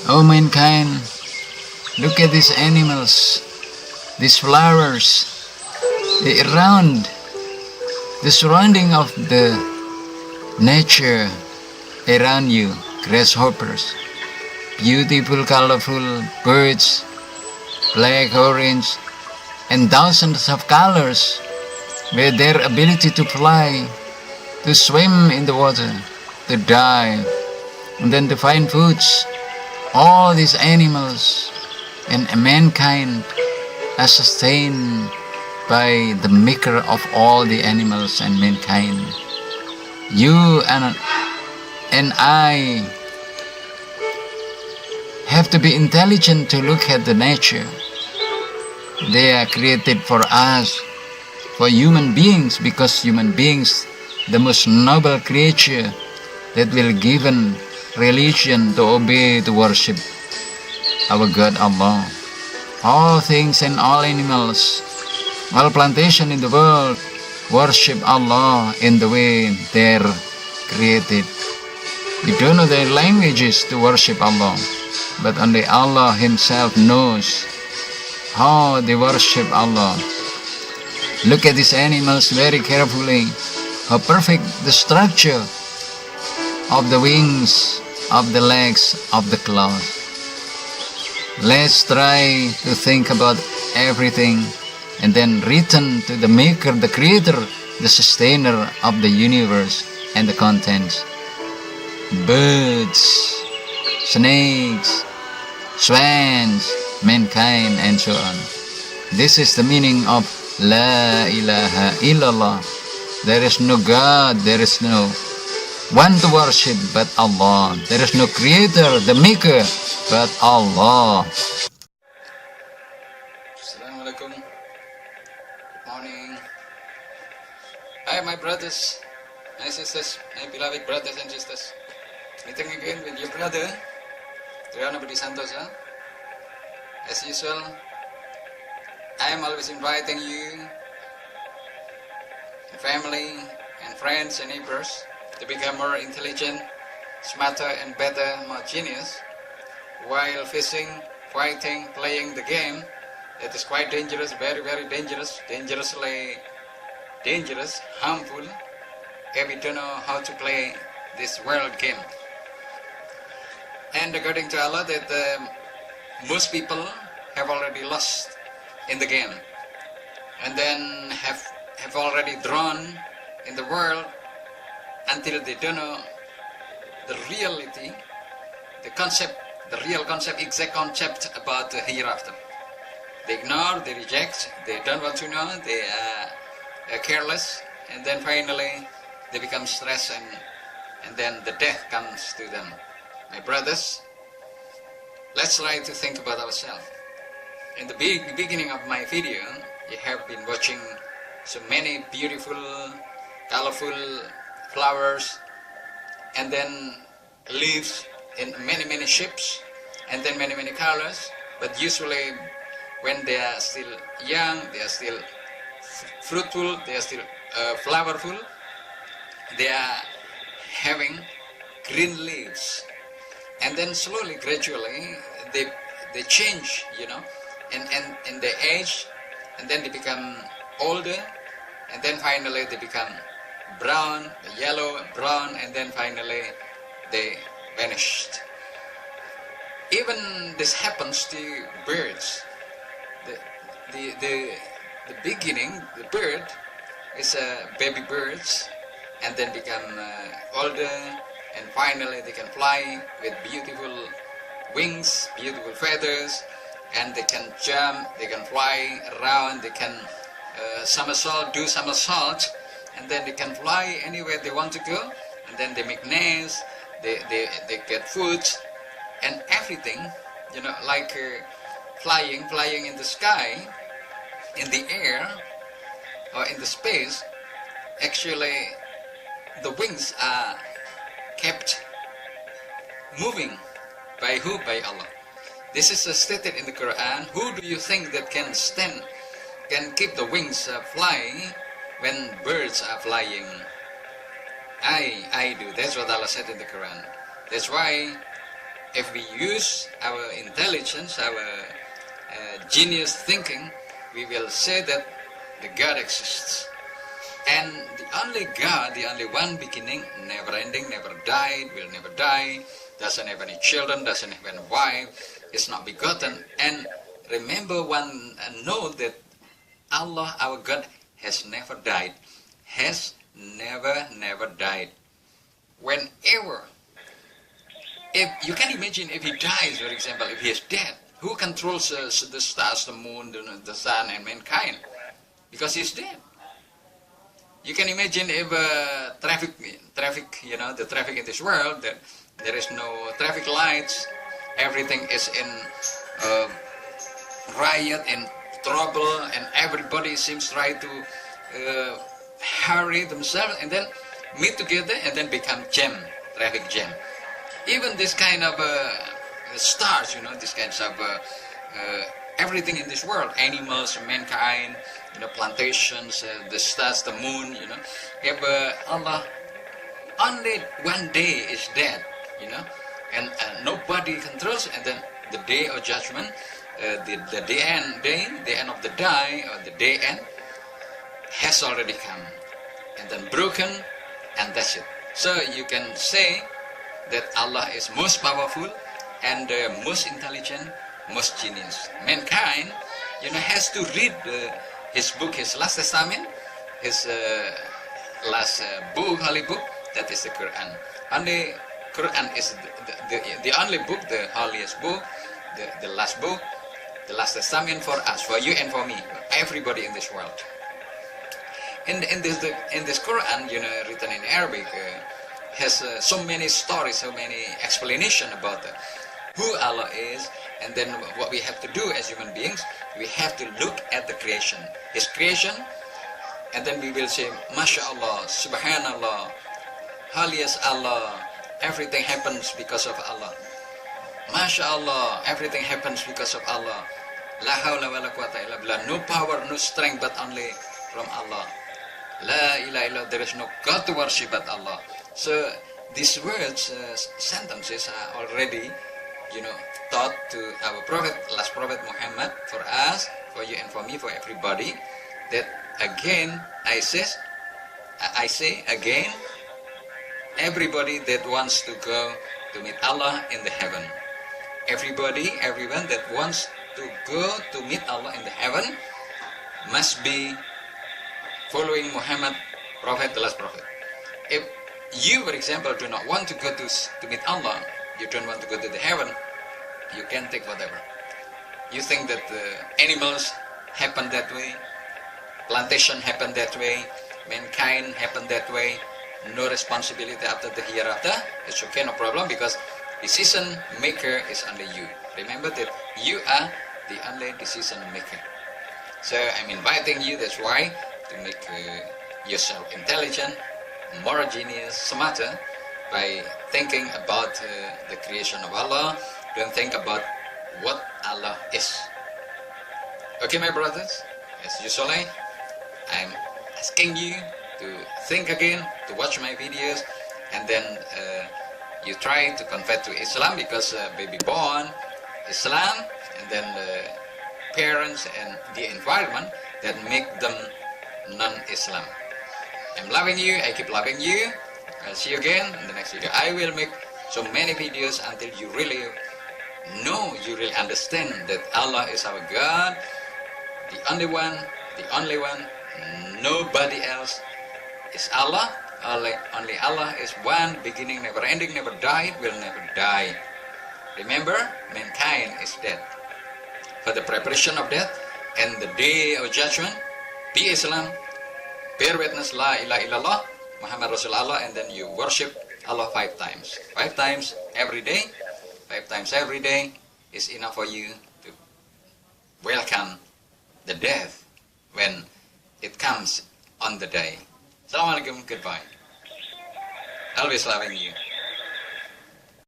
O mankind, look at these animals, these flowers, the surrounding of the nature around you, grasshoppers, beautiful, colorful birds, black, orange, and thousands of colors, with their ability to fly, to swim in the water, to dive, and then to find foods. All these animals and mankind are sustained by the maker of all the animals and mankind. You and I have to be intelligent to look at the nature. They are created for us, for human beings, because human beings, the most noble creature that will given religion to obey, to worship our God Allah. All things and all animals, all plantation in the world worship Allah in the way they're created. We don't know their languages to worship Allah, but only Allah Himself knows how they worship Allah. Look at these animals very carefully, how perfect the structure of the wings, of the legs, of the claws. Let's try to think about everything and then return to the maker, the creator, the sustainer of the universe and the contents. Birds, snakes, swans, mankind, and so on. This is the meaning of La ilaha illallah. There is no God, there is no one to worship but Allah. There is no creator, the maker, but Allah. Assalamualaikum. Morning. Hi, my brothers, my sisters, my beloved brothers and sisters. Meeting again with your brother, Triyono Budi Santosa. As usual, I am always inviting you, family and friends and neighbors, to become more intelligent, smarter and better, more genius, while facing, fighting, playing the game that is quite dangerous, very, very dangerous, dangerously dangerous, harmful, if we don't know how to play this world game. And according to Allah, that most people have already lost in the game, and then have already drawn in the world until they don't know the reality, the concept, the real concept, exact concept about the hereafter. They ignore, they reject, they don't want to know, they are careless, and then finally they become stressed, and then the death comes to them. My brothers, let's try to think about ourselves. In the beginning of my video, you have been watching so many beautiful, colorful flowers, and then leaves in many shapes, and then many colors. But usually when they are still young, they are still fruitful, they are still flowerful, they are having green leaves, and then slowly, gradually they change, and they age, and then they become older, and then finally they become brown, yellow, brown, and then finally they vanished. Even this happens to birds. The beginning, the bird is baby birds, and then become older, and finally they can fly with beautiful wings, beautiful feathers, and they can jump, they can fly around, they can do somersault, and then they can fly anywhere they want to go, and then they make nests, they get food, and everything, like flying in the sky, in the air, or in the space. Actually, the wings are kept moving by who? By Allah. This is stated in the Quran. Who do you think that can keep the wings flying when birds are flying? I do. That's what Allah said in the Quran. That's why if we use our intelligence, our genius thinking, we will say that the God exists. And the only God, the only one beginning, never ending, never died, will never die, doesn't have any children, doesn't have any wife, is not begotten. And remember one note that Allah, our God, has never died. Has never died. Whenever, if you can imagine if he dies, for example, if he is dead, who controls the stars, the moon, the sun, and mankind? Because he's dead. You can imagine if traffic, the traffic in this world, that there is no traffic lights, everything is in riot and trouble, and everybody seems try to hurry themselves and then meet together and then become traffic jam. Even this kind of stars, this kinds of everything in this world, animals, mankind, plantations, the stars, the moon, if Allah only one day is dead, and nobody controls, and then the day of judgment, the end of the day, or the day end, has already come, and then broken, and that's it. So you can say that Allah is most powerful and most intelligent, most genius. Mankind, has to read his book, his last testament, his last book, holy book, that is the Quran. Only Quran is the only book, the holiest book, the last book, the last testament for us, for you and for me, everybody in this world. In this Quran, written in Arabic, has so many stories, so many explanations about who Allah is, and then what we have to do as human beings. We have to look at the creation, His creation, and then we will say, MashaAllah, Subhanallah, Holiest Allah, everything happens because of Allah. MashaAllah, everything happens because of Allah. La hawla wa la quwwata illa billah, no power, no strength, but only from Allah. La ilaha illallah, there is no God to worship but Allah. So these words, sentences are already, taught to our prophet, last prophet Muhammad, for us, for you and for me, for everybody. That again, I say again, everybody that wants to go to meet Allah in the heaven, everyone that wants to go to meet Allah in the heaven must be following Muhammad, prophet, the last prophet. If you, for example, do not want to go to meet Allah, you don't want to go to the heaven, you can take whatever. You think that animals happen that way, plantation happen that way, mankind happen that way, no responsibility after the hereafter, it's okay, no problem, because decision maker is only you. Remember that you are the only decision maker. So I'm inviting you, that's why, to make yourself intelligent, more genius, smarter, by thinking about the creation of Allah. Don't think about what Allah is. Okay, my brothers, as usually, I'm asking you to think again, to watch my videos, and then you try to convert to Islam, because baby born Islam, and then the parents and the environment that make them non-Islam. I'm loving you, I keep loving you. I'll see you again in the next video. I will make so many videos until you really know, you really understand that Allah is our God, the only one, nobody else is Allah. Only Allah is one, beginning, never ending, never died, will never die. Remember, mankind is dead. For the preparation of death and the day of judgment, be Islam, bear witness, La ilaha illallah, Muhammad Rasulullah, and then you worship Allah 5 times. 5 times every day. 5 times every day is enough for you to welcome the death when it comes on the day. Assalamualaikum, goodbye. Always loving you.